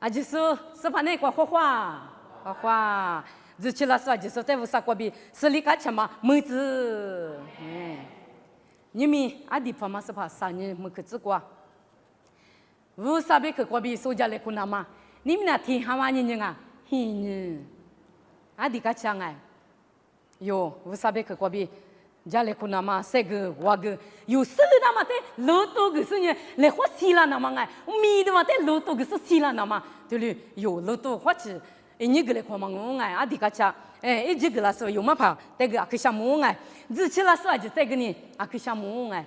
就是是把那个花，日去了说就是在乌萨国比是离开前嘛妹子，你们阿弟爸妈是怕三年没去吃过，乌萨贝去国比收家来困难嘛，你们那天还玩人啊，嘿，阿弟个强哎，哟，乌萨贝去国比。家里困难嘛，这个我个有事那么的，老多个是呢，来花西了那么哎，米的嘛的老多个是西了那么，对不对？有老多花起，你个来看嘛我哎，阿弟个家，一这个啦说有嘛怕，这个阿克项目哎，日期啦说就这个呢，阿克项目哎，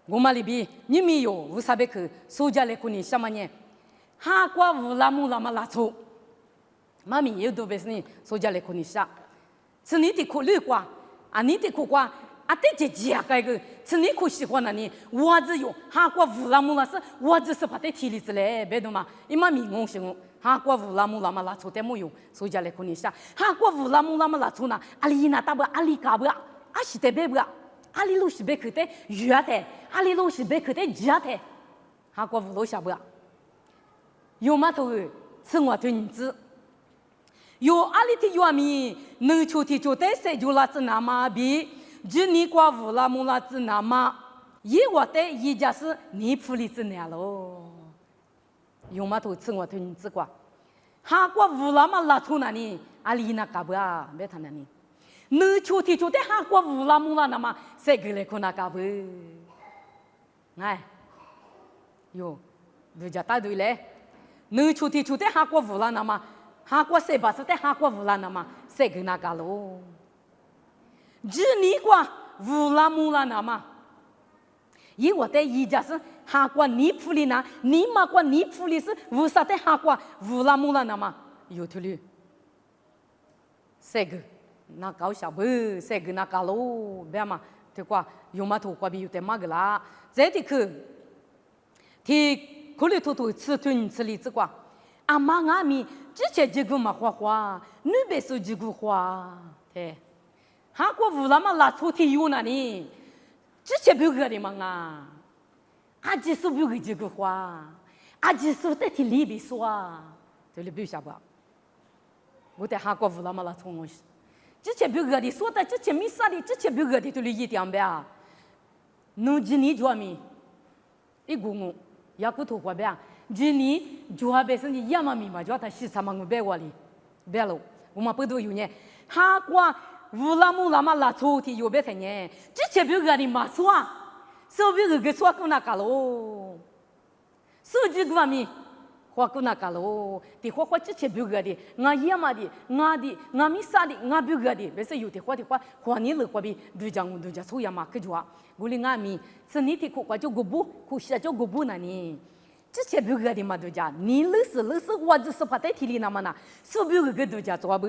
我嘛里边你们有乌萨贝去，苏家来困难什么呢？哈瓜乌拉木拉嘛拉错，妈咪有多别是呢，苏家来困难啥？是你的苦虑瓜，啊你的苦瓜。啊，对这家个，是你可喜欢那你，我只有哈过乌拉木拉是，我只是把这体力之类，别懂吗？伊嘛民工行哦，哈过乌拉木拉嘛拉出点木有，所以家来看你下，哈过乌拉木拉嘛拉出那，阿里那大不阿里嘎不，阿西得别不，阿里路西别去的远的，阿里路西别去的近的，哈过乌路下不，有嘛头是我对你子，有阿里的有米，能秋天就得谁就拉子那么比。就你qua乌拉木拉子那么，一我的一家是你处理子那喽，用嘛头吃我头你吃过，哈qua乌拉嘛拉出那里，阿里那干不啊？别谈那里，你秋天就得哈qua乌拉木拉那么，谁个来看那干不？哎，哟，人家答对嘞，你秋天就得哈qua乌拉那么，哈qua谁把是得哈qua乌拉那么，谁个那干喽？只你qua乌拉木拉那嘛，因我的一家是哈qua你处理那，你嘛qua你处理是乌啥的哈qua乌拉木拉那嘛，有条路，这个那搞笑不？这个那搞喽，别嘛，对qua有嘛头qua比有点嘛个啦，这的去，提可里头头吃顿吃里子qua，阿妈阿咪之前这个嘛花，你别说这个花，对。哈过乌拉嘛拉出去有那里，之前不有个的嘛啊，阿吉说不有个这个话，阿吉说在体里边说啊，这里不有啥不？我在哈过乌拉嘛拉出我，之前不有个的说的，之前没啥的，之前不有个的都里一点呗啊，侬今年做咩？一个我，也不头过呗啊，今年做呗是你亚麻米嘛，做他洗啥嘛我别我哩，别喽，我们不都有呢，哈过。乌拉木拉嘛拉出去有别的呢，之前别个的嘛说，手别个说过那个喽，手机个咪，花过那个喽，的花之前别个的，我爷嘛的，我咪啥的，我别个的，别是有的花你了花比，都讲抽呀嘛，可就啊，我哩我咪，是你的花就个不，花下就个不那呢。之前别个的嘛都讲，你老是我只是怕在体里那么呐，手别个都讲做不，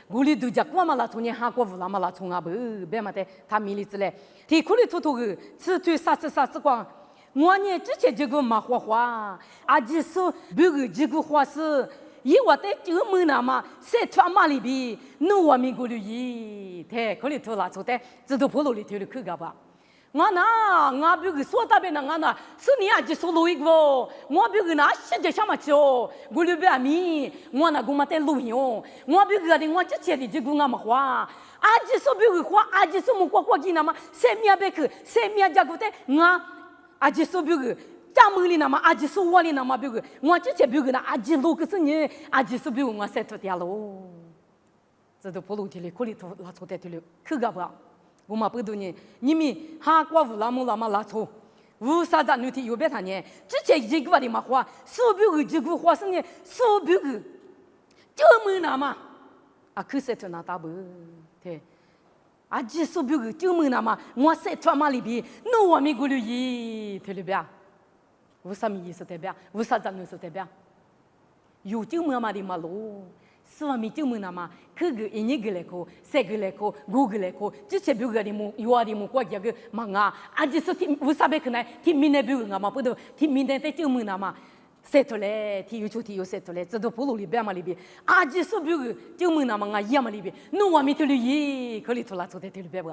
我里都讲光嘛拉从你哈过乌拉嘛拉从啊不，别嘛的他米里子嘞，提苦里头个，吃对啥子光，我呢之前这个嘛花，阿姐说别个这个花是，因我在这个门那嘛，在川马里边，侬我们过去伊，对，苦里头拉出的，这都跑路里头的去个吧。我别个说大别那我是你阿姐说路一个，我别个那现在什么叫，我里边米，我那个嘛在路用，我别个的我之前的这个我嘛花，阿姐说别个花，阿姐说么过去那么，谁面别去，谁面家个的我，阿姐说别个。家门里那么，阿姐说我里那么别个，我之前别个那阿姐路个是你，阿姐说别个我晒出掉喽，这都跑路去了，苦里头拉出来去了，去个不？我们不多呢，你们哈过乌拉木拉嘛拉错，乌啥子女的有别他呢？之前一个的嘛话，手表个这个话是呢，手表个就没那嘛，啊，可是就那大不，对，啊，这手表个就没那嘛，我在川马里边，侬我们过来伊，对了呗，乌啥米意思对呗？乌啥子意思对呗？有就没嘛的嘛喽。是话咪就没那么，可个一年个来考，三个来考，五个来考，之前别个的么，有啊的么，国家个忙啊，啊就是听为啥别可能听明天别个嘛，不都听明天在就没那么，晒出来，听有晒出来，这都不努力别嘛里边，啊就是别个就没那么啊，一嘛里边，侬我咪头里耶，可里头拉出在头里边不？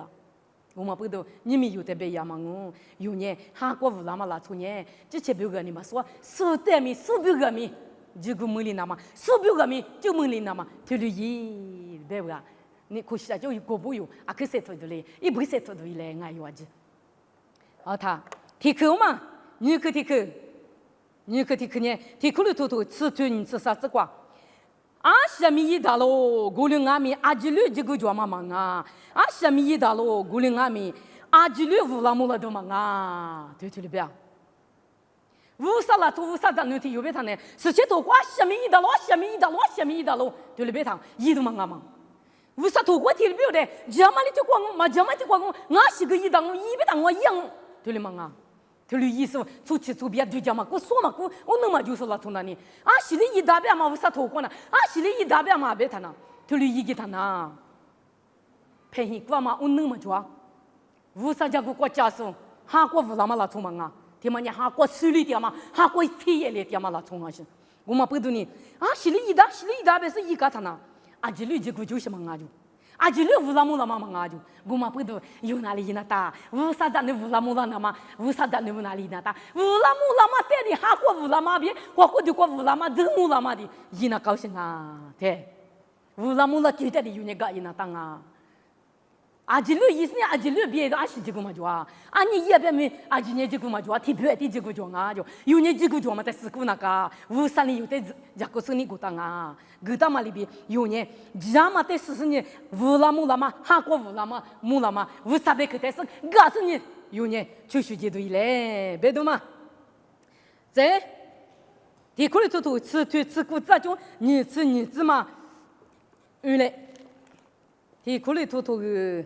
我们不都你们有的别样嘛哦，有呢，韩国乌拉嘛拉出呢，之前别个你嘛说，说的咪说别个咪。这个门里那么，手表个咪就门里那么，就绿衣，对不啦？你可惜就过不有，啊，可塞脱的嘞，一不塞脱的嘞，俺有啊子。啊，他提口嘛，你可提口，你可提口呢？提口里头头吃吞吃啥子瓜？啊，下面一大喽，过了俺们阿吉绿这个叫嘛嘛啊？啊，下面一大喽，过了俺们阿吉绿乌拉木拉都嘛啊？对对了，别。乌啥啦？乌啥子？你听有别谈呢？事情多瓜，下面一大喽，下面一大喽，下面一大喽，对了别谈，一都嘛啊嘛。乌啥多瓜提了别的，家嘛里就光嘛，家嘛就光我是个一当我一别当我一样，对了嘛啊？对了意思，出去出别就家嘛，我说嘛，我能嘛就是啦，从那里啊，是的一大别嘛，乌啥多瓜呢？啊，是的一大别嘛，别谈呐，对了一个谈呐，便宜瓜嘛，我能嘛做，乌啥家个国家说，韩国乌拉嘛拉从嘛啊？听嘛你韩国手里点嘛，韩国企业里点嘛拉从嘛是，我嘛不懂呢，啊，是的一大别是一个谈呐。阿吉绿这个就是嘛阿就，阿吉绿乌拉木拉嘛阿就，我嘛不懂有哪里那大，乌啥子的乌拉木拉那嘛，乌啥子的哪里那大，乌拉木拉嘛带的哈过乌拉嘛别，我过就过乌拉嘛，这乌拉嘛的，伊那高兴啊，对，乌拉木拉绝对的有那个伊那当啊。阿吉绿意思呢？阿吉绿别的阿是这个嘛就啊，阿你也别没阿吉呢这个嘛就啊，特别的这个就啊就，有呢这个就嘛在事故那个，乌山里有的这个是你古当啊，古当嘛里边有呢，家嘛在事实呢，乌拉木拉嘛，韩国乌拉嘛，木拉嘛，乌啥别个在是，告诉你有呢，就是这对嘞，别懂嘛，在，第可里头头吃古这种你吃嘛，原来。第可里头头个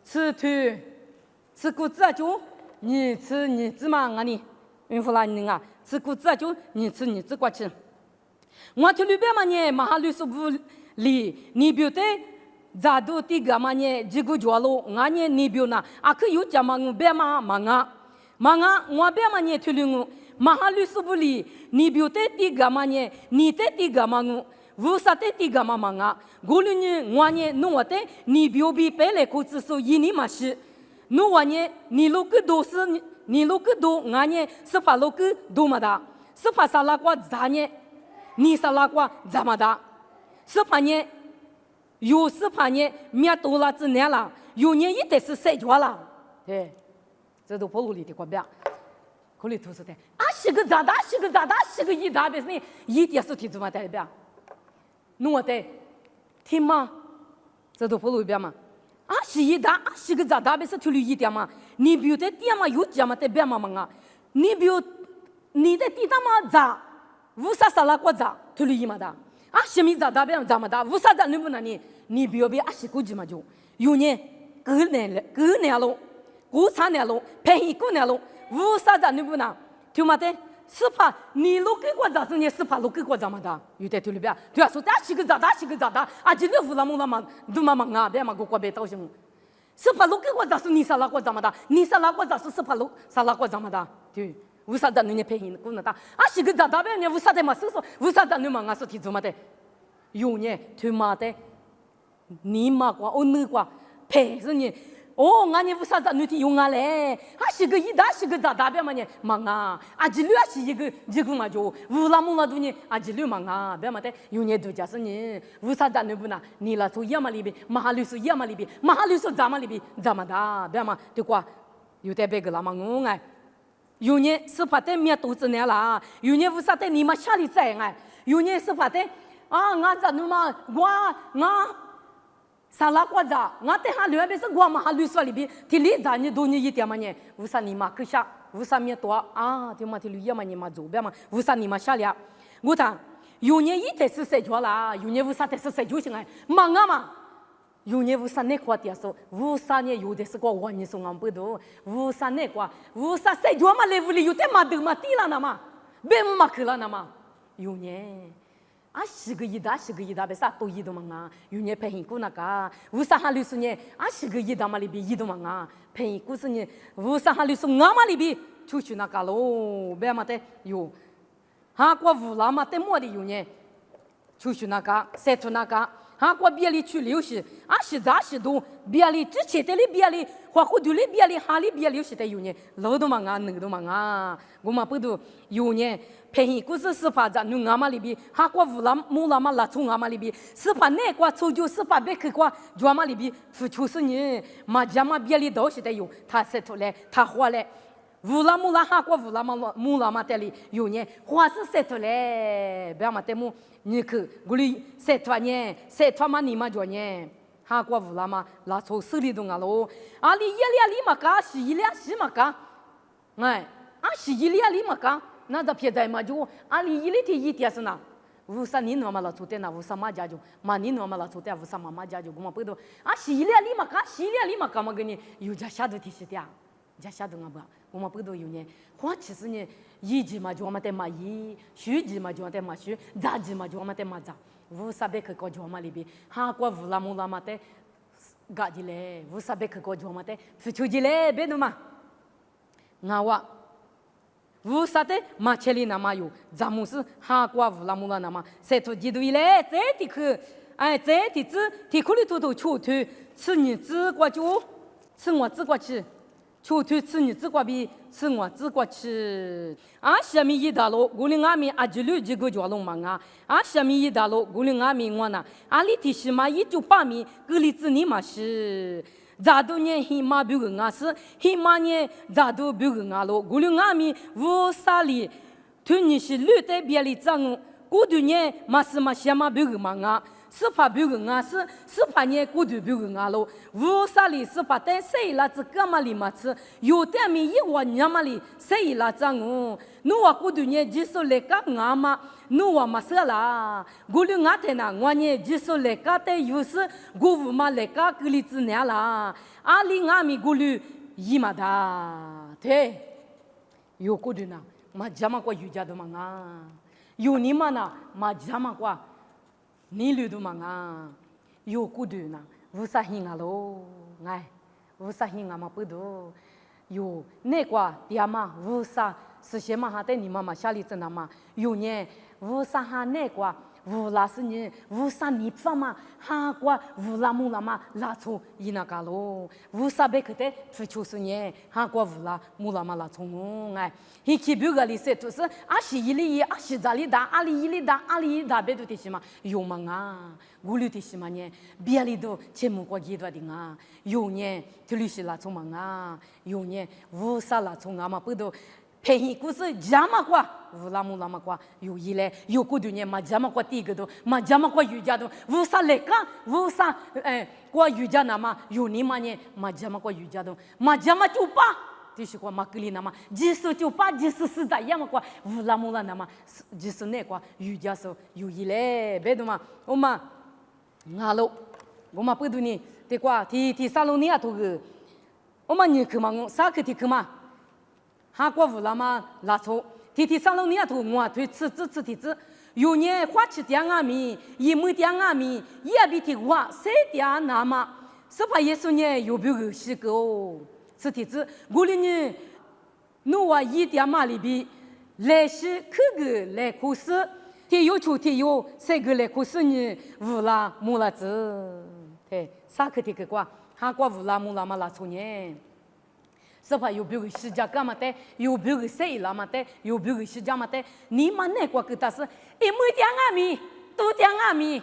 吃谷子就你吃嘛俺你，孕妇啦你啊，吃谷子就你吃过去。我听里边嘛呢，马哈律师部里你表的咋都第个嘛呢，这个叫咯，俺呢你表那，啊可有讲嘛我别嘛我别嘛呢听里我马哈律师部里你表的第个嘛呢，你的第个嘛我。乌萨的第个嘛嘛啊，过了呢，我呢，弄我的你表比白来口子说一年嘛是，弄我呢，你那个都是你那个都，我呢是把那个都嘛的，是把啥那个咋呢？你啥那个咋嘛的？是把呢，有是把呢，面多了子年了，有年一定是晒脚了，对，这都不努力的过别。可里头是的，啊是个咋大，是个一大别是一点事体怎么代表？弄我的听嘛，这都不路边嘛。啊，是一大，是个咋大别是处理一点嘛？你比如在点嘛有讲嘛在边嘛嘛啊？你比如你的地大嘛咋？乌啥啥拉过咋？处理嘛的？啊，什么咋大边咋嘛的？乌啥咋你不那你？你比如比啊是估计嘛就有呢，过年了，过3年了，便宜过年了，乌啥咋你不那？听嘛的？是怕你录给我咋子呢？是怕录给我咋么的？有点对了别？对啊，说咱是个咋大，啊，今天乌拉木拉嘛，都嘛啊，别嘛个别高兴。是怕录给我咋是你啥拉过咋么的？你啥拉过咋是怕录啥拉过咋么的？对，为啥咱你配合过那大？啊，是个咋大别呢？为啥在嘛？是说为啥咱你嘛啊？说提做嘛的？有呢，对嘛的？你嘛过，我你过，配合你。哦，俺也不啥子女的用啊嘞，还是个一大是个咋大别嘛呢？忙啊，啊这里是一个这个嘛就乌拉木拉多呢，啊这里忙啊，别嘛的，有年度假是呢，乌啥子你不拿？你啦说亚嘛里边，马哈律说亚嘛里边，马哈律说咱嘛里边，咱嘛的，别嘛对quoi？有点别个啦嘛我哎，有年是怕的面肚子呢啦，有年乌啥的你嘛下里在哎，有年是怕的啊，俺咋弄嘛？我。啥拉瓜子？我在哈里边是我嘛哈律说里边，提里咋你多你一点嘛呢？为啥你嘛可下？为啥面多啊？对嘛提里也嘛你嘛走边嘛？为啥你嘛下来？我讲有年一天是睡觉啦，有年为啥得是睡觉行哎？忙啊嘛！有年为啥那块点说？为啥呢？有的是个我你说俺不懂，为啥那块？为啥睡觉嘛？来屋里有点嘛头嘛低了那嘛？别嘛去了那嘛？有年。啊，是个一大别啥都一的嘛啊，有年配合过那个，为啥哈律师呢？啊，是个一大嘛里边一的嘛啊，配合过是呢，为啥哈律师俺嘛里边出去那个喽，别嘛的有，哈过乌拉嘛的么的有呢，出去那个，晒出那个，哈过别里去留是啊是咋是都别里之前的里别里花胡独里别里哈里别里是的有呢老多嘛啊那个多嘛啊我们不都有呢便宜故事是发展弄阿玛里边哈过乌拉木拉嘛拉从阿玛里边是发那过抽就是发别去过就阿玛里边付出是呢嘛家嘛别里都是的有他说出来他花来乌拉木拉哈过乌拉木拉嘛这里有呢花是说出来别嘛这么你去我里说出呢说出嘛你嘛就呢哈过乌拉嘛拉从手里头啊喽啊里一两里嘛干是一两是嘛干哎啊是一两里嘛干那这撇在嘛就啊里一里天一天是哪乌萨你诺嘛拉出的那乌萨嘛家就嘛你诺嘛拉出的乌萨妈妈家就我们不都啊是一两里嘛干是一两里嘛干嘛给你有家下头提示的家下头啊不我们不都有呢花其实呢一季嘛就我们得嘛一虚季嘛就我们得嘛虚杂季嘛就我们得嘛杂乌萨贝克高就我们里边哈过乌拉木拉嘛得嘎的嘞乌萨贝克高就我们得付出的嘞别的嘛那我乌萨的马切里那嘛有咱们是哈过乌拉木拉那嘛塞图基督嘞这的去哎这的子提库里头头出去吃你子过就吃我子过去出去吃你子过比吃我子过去啊下面一大路古林阿米阿吉鲁几个角龙嘛啊下面一大路古林阿米我那阿里提西嘛一就把米格里子你嘛是咋都呢黑马比个阿是黑马呢咋都比个阿路古林阿米乌萨里突你是绿的别里脏古度呢嘛是嘛下嘛比个嘛啊是怕别人啊，是怕呢，孤独别人啊喽。乌萨里是怕但谁啦？这干嘛里嘛吃？有点米一碗娘嘛里谁啦？这哦，侬话孤独呢，就是来个俺嘛，侬话嘛是啦。古里俺在那，我呢就是来个的，有时古物嘛来个格里子呢啦。阿里俺咪古里伊嘛的，对，有孤独呢，嘛家嘛过有家的嘛啊，有你嘛呢，嘛家嘛过。你绿度嘛啊，有孤独呢，无啥兴啊喽，哎，无啥兴啊嘛不多，有那个爹嘛，无啥事先嘛哈带你妈妈下里子那嘛，有呢，无啥哈那个，无拉是呢，无啥你方嘛，哈个无拉木拉嘛，拉错伊那个喽，无啥别个的，出就是呢，哈个无拉木拉嘛拉错哎。he keep you gali se to se ashi ili ashi zali da ali ili da ali da bedu tishima yo manga gulu tishima ne biali do chemu kwa gidwa dinga yo ne tulishi la tsumanga yo ne vu sala tsunga ma pudo pehi kusu jama kwa vulamu lama kwa yo ile yo kudu ne ma jama kwa tigedo ma jama kwa yujado vu saleka vu sa kwa yujana ma yo ni ma ne ma jama kwa yujado ma jama chupa就是过马格里那嘛，即使就把即使是在样嘛过，乌拉木拉那嘛，即使那过瑜伽时有一嘞，别的嘛，我嘛，俺喽，我嘛不懂呢，对过，提沙龙尼亚图个，我嘛你去嘛，啥去提去嘛，哈过乌拉嘛拉错，提沙龙尼亚图我推吃提子，有年花吃点阿米，一亩点阿米，也比提花谁点那嘛，是怕耶稣呢有别个是个哦。是提子，我哩呢，侬话一点嘛里边，来是去个来考试，提有出提有，谁个来考试呢？乌拉木拉子，对，啥个提个瓜？哈瓜乌拉木拉嘛拉错呢？是怕有别个世家干嘛的？有别个谁啦嘛的？有别个世家嘛的？你嘛那瓜个但是，一亩点阿米，多点阿米，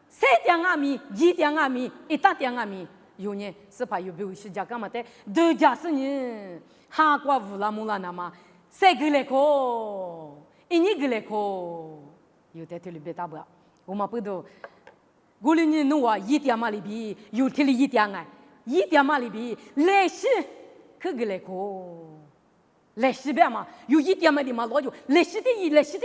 三点阿米，一点阿米，一大点阿米。有呢，是怕有别个世家干嘛的？都家是呢，哈瓜乌拉木拉那嘛，谁个来考？一年个来考？有在这里别打不？我们不都，我哩呢，侬话一点嘛里边，有这里一点哎，一点嘛里边，来是可个来考？来西边嘛，有一点嘛的嘛，老就来西的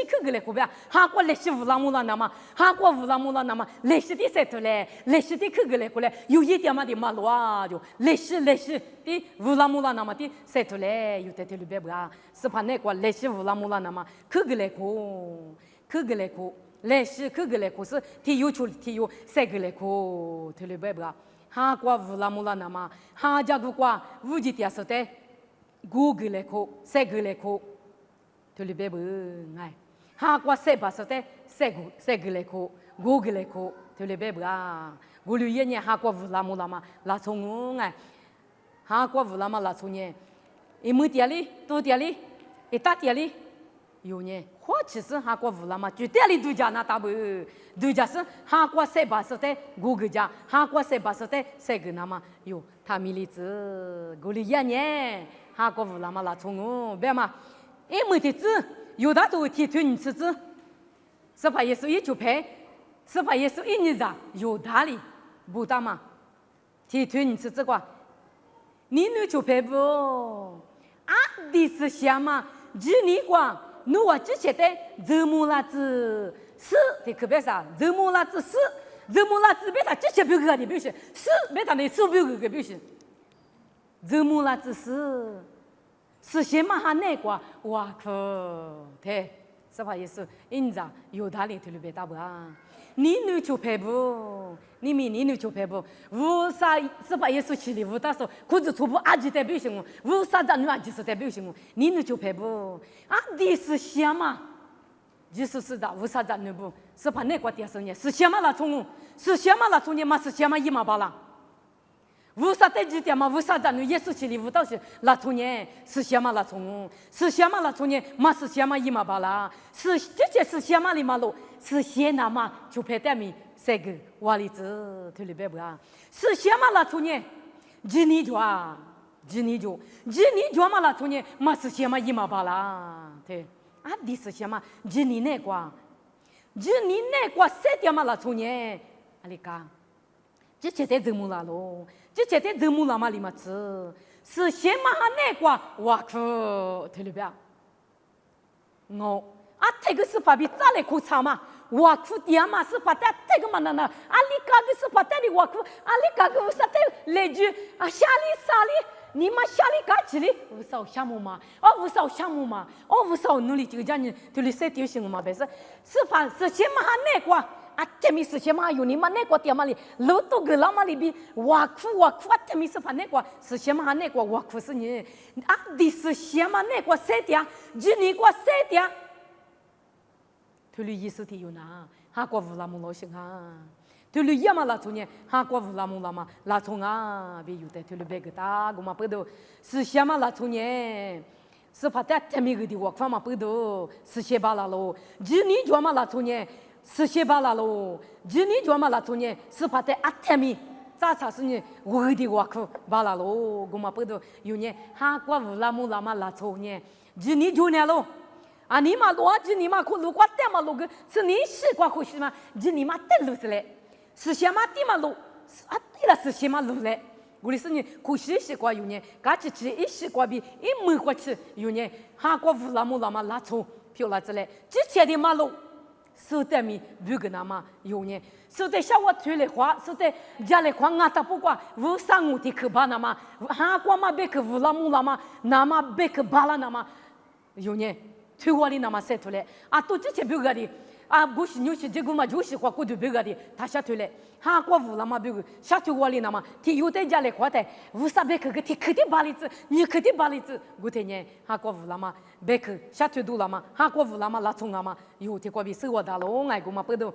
可个来考边，哈瓜来西乌拉木拉那嘛，哈瓜乌拉木拉那嘛，来西的谁头来，来西的可个来考来，有一点嘛的嘛老就来西的乌拉木拉那嘛的谁头来，有在这里边不啊？是怕那个来西乌拉木拉那嘛，可个来考，来西可个来考是提有谁个来考，这里边不啊？哈瓜乌拉木拉那嘛，哈家都瓜乌吉点说的。Google 来考，谁个来考？这里边不哎，哈瓜塞巴说的塞个来哭，我个来哭，对了别不啊？我留一年哈瓜乌拉木拉嘛，拉从哎，哈瓜乌拉嘛拉从呢，一亩地里多地里，一大地里。有呢，或其实哈瓜乌拉嘛，就店里度假那大不，度假是哈瓜塞巴说的我个家，哈瓜塞巴说的塞个那嘛有他米里子，我留一年哈瓜乌拉嘛拉从哦，别嘛，一亩地子有大都提推你吃子，是怕也是一就赔，是怕也是一年子有大哩，不大嘛，提推你吃子个，你能就赔不？啊，的是想嘛，几年光。侬话之前的周末拉子是的可别啥，周末拉子是，周末拉子别他之前不个的表现，是别他那手表个表现，周末拉子是先嘛哈那个哇可对，是吧？也是因着有道理，头里别打不啊。你能就赔不？你能就赔不？无啥是吧？也是起里无大说，可是初步阿吉代表性哦，无啥子女阿吉是代表性哦，你能就赔不？啊，你是想嘛？就是的，无啥子女不？是怕那个电视呢？是想嘛那种？是想嘛那种呢？嘛是想嘛一毛八啦？无啥代志点嘛？无啥子女也是起里无大是那种呢？是想嘛那种？是想嘛那种呢？嘛是想嘛一毛八啦？是这些是想嘛里嘛路？是先拿嘛就陪他们三个娃里子头里边不啊？是先嘛那从呢？几年就嘛那从呢？嘛是先嘛一毛八啦？对，啊，你是先嘛几年那个三点嘛那从呢？阿里讲，这现在怎么了咯？这现在怎么了嘛？里嘛是先嘛那个哇哭头里边，我。啊，这个是怕比咋来苦长嘛？我苦点嘛是怕的这个嘛那啊，你家个是怕的你我苦，啊，你家个为啥的来句啊？下里啥里？你妈下里干起哩？为啥项目嘛？哦，为啥项目嘛？哦，为啥努力这个家人对你三条行嘛？别是怕是先嘛那个啊，这米是先嘛有你妈那个点嘛哩？老多个老嘛里边我苦啊，这米是怕那个是先嘛那个我苦是你啊，你是先嘛那个三点，就你个三点。头里意思提有哪？哈国乌拉木老行哈，头里也嘛拉从呢，哈国乌拉木拉嘛拉从啊，别有的头里别个大，我嘛不懂，是先嘛拉从呢，是怕他他们个的我方嘛不懂，是先巴拉喽，今年就嘛拉从呢，是先巴拉喽，今年就嘛拉从呢，是怕他啊他们。咋才是呢？我的我可巴拉喽，我嘛不懂，有呢哈国乌拉木拉嘛拉从呢，今年就呢喽。啊，你妈逻辑，你妈可如果带嘛路个，是你习惯可惜嘛？你妈带路子来，是先嘛地嘛路，啊对了是先嘛路来。我的是呢，可惜习惯有呢，嘎起起一习惯比一没过去有呢，韩国乌拉木拉嘛拉错漂拉子来，之前的马路，手带米不跟那嘛有呢，手带小我推来花，手带家来花俺他不管，无上我的可巴那嘛，韩国嘛别去乌拉木拉嘛，那嘛别去巴拉那嘛有呢。推我里那么塞出来，啊，都这些别个的，啊，不是牛是这个嘛，就是话过头别个的，他下推来，哈，过无了嘛别个，下推我里那么，提有的家来花的，无啥别个个提肯定把里子，你肯定把里子，我天呢，哈过无了嘛，别个下推多了嘛，哈过无了嘛，拉从了嘛，有的过比生活大了，爱个嘛不都。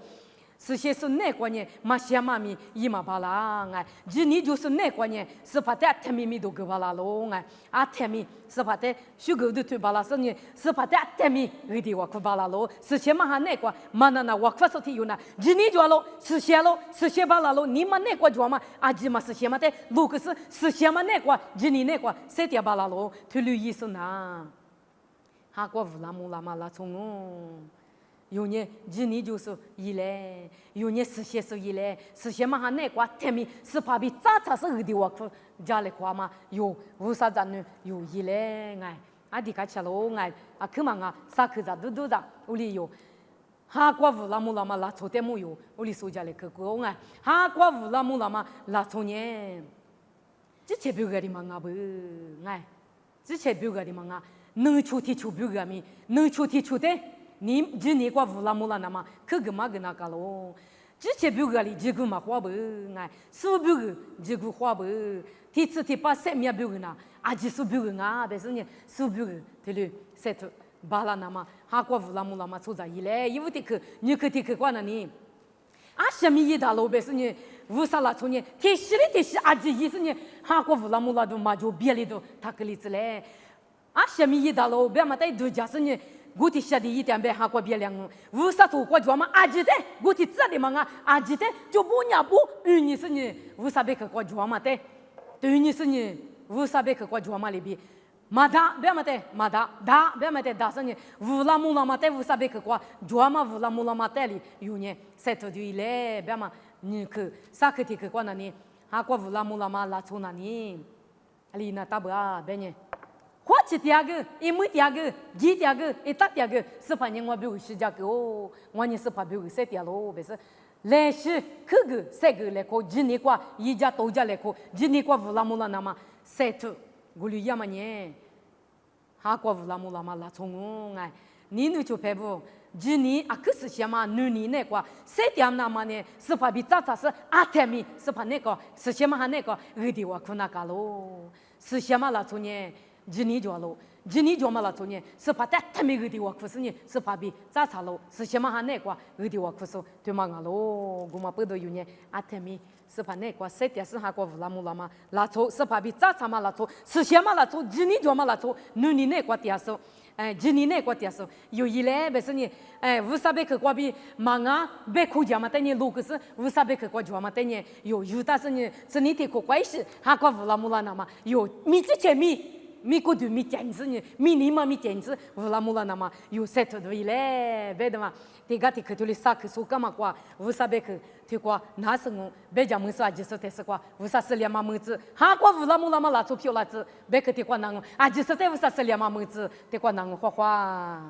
是些是那个呢，嘛些嘛咪一嘛巴拉哎，今年就是那个呢，是怕的天咪咪都给巴拉喽哎，啊天咪是怕的许个的推巴拉是呢，是怕的天咪有的我可巴拉喽，是些嘛哈那个嘛那我可说的有呢，今年就喽，是些喽，是些巴拉喽，你们那个就嘛，啊今嘛是些嘛的，如果是些嘛那个，今年那个谁的巴拉喽，推留意思呢，哈过乌拉木拉嘛拉从哦。有年今年就是一来，有年是些是一来，是些嘛哈那个天米是怕比咋才是二的我去家里话嘛，有无啥子呢？有一来哎，啊ဒီကချက်လုံး哎，啊去嘛啊，啥去咋都咋，屋里有，哈过乌拉木拉嘛拉错点木有，屋里收家里去过哎，哈过乌拉木拉嘛拉错年，之前别个的嘛啊不哎，之前别个的嘛啊，能出题出别个咪，能出题出的。你今年过乌拉木拉那么，可个嘛个那个喽？之前别个里几个嘛花不哎，手别个几个花不，第次把三面别个那，啊几手别个啊，但是呢手别个对了，三头巴拉那么哈过乌拉木拉嘛出在伊嘞，伊乌的去你去的去关那你，啊什么意大路别是你乌萨拉从你提西的提西阿吉意思你哈过乌拉木拉都嘛就别里头他个里子嘞，啊什么意大路别嘛在度假是你。我提下的一点别哈过别两，乌萨图过就嘛阿吉的，我提这里嘛啊阿吉的就不伢不，你是你乌萨别去过就嘛的，对你是你乌萨别去过就嘛里边。马达别嘛的马达达别嘛的达是你乌拉木拉嘛的乌萨别去过，就嘛乌拉木拉嘛的里有呢，塞头就伊嘞别嘛你去啥去提去过那里，哈过乌拉木拉嘛拉出那里，里那大不啊别呢。或者第二个，一没第二个，第二个，一大第二个，是怕人我比如是这个哦，我呢是怕比如谁第二喽，不是？来是这个这个来过，今年过一家多家来过，今年过乌拉木拉那么塞头，我留意嘛呢，哈过乌拉木拉嘛拉从哎，你那就排不？今年啊，可是什么？女年那个，谁点那么呢？是怕比早早是阿天米，是怕那个是什么哈那个，二弟我可那个喽，是什么拉从呢？今年就了，今年就嘛了，昨年是怕他没个地方，可是呢，是怕比咋查了，是什么还那个个地方，可是对嘛个喽，我嘛不都有呢，阿他没是怕那个，谁的是还个乌拉木拉嘛，拉错是怕比咋查嘛拉错，是什么拉错，今年就嘛拉错，女年那个点数，今年那个点数，有一来不是呢，乌萨贝克过比忙啊，别哭家嘛，等你路可是乌萨贝克过家嘛，等你有但是呢，是你得可关系，还个乌拉木拉那嘛，有米之前米。米过度米简直呢，米尼嘛米简直，乌拉木拉那么有塞头的嘞，别的嘛，这个这个就是啥个说干嘛过，乌萨别去，这个那是我别讲门说就是的是过，乌萨是两码门子，哈过乌拉木拉嘛拉出票拉子，别去这个那个，就是的乌萨是两码门子，这个那个花花。